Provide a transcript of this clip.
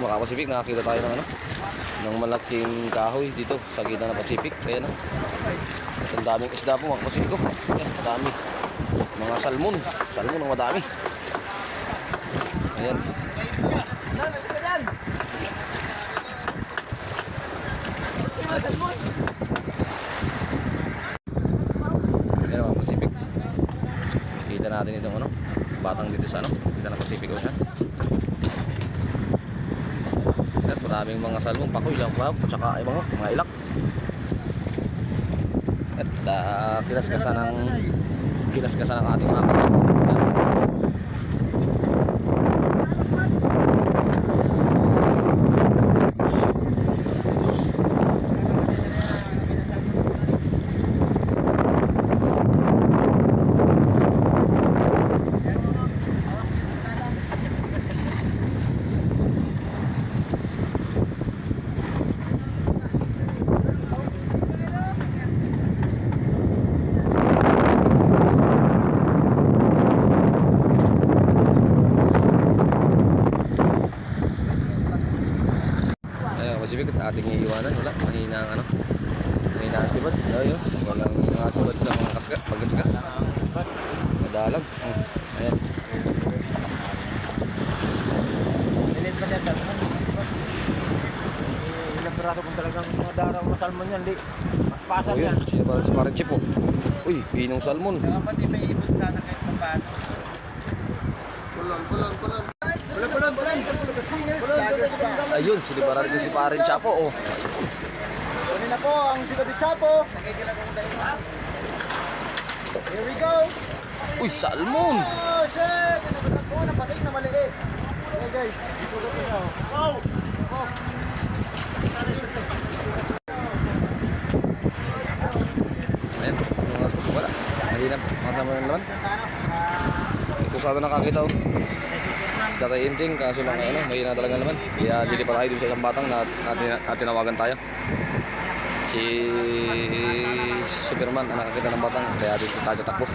mga Pacific, nakakita tayo ng ano, ng malaking kahoy dito sa gitna ng Pacific. Ayan, at ang daming isda po mga Pacific ko. Ayan, madami. Mga salmon ang madami. Ayan. Ayan mga Pacific. Kita natin itong ano, batang dito sa ano, kita ng Pacific ko siya. At maraming mga salmon, pakoy lang pa, at saka ay mga ilak. At kinaskasan ng ating mga kasama. Pacific at ating iiwanan, wala, mahina ang ano, mahina ang sibad. Ayun, walang mga sibad sa mga pagkaskas, madalag. Ayan, Nilit pa dyan, ilang piraso kung talagang mga daraw na salmon yan, di mas pasag yan. sino ba si Parang Chip, oh. Uy, pinong salmon. Dapat may ibon sana kahit paano. Kulon. Ayun, sinibaran ko si Parang Chapo, oh. Kunin na po ang sila di Chapo. Here we go. Uy, salmon! Oh, shit! Pinagdagan ko, napatik na maliit. Okay guys, isulat nyo. Wow! Oh! Ayan, mga wala. Mahina, masama yung laman. Ito sana nakakita, oh. Isda tayo inting, kaso lang ano, mahina talaga naman. Kaya dili pa tayo dun sa isang batang na tinawagan tayo. Si Superman ang nakakita ng batang, kaya dito tayo takbo.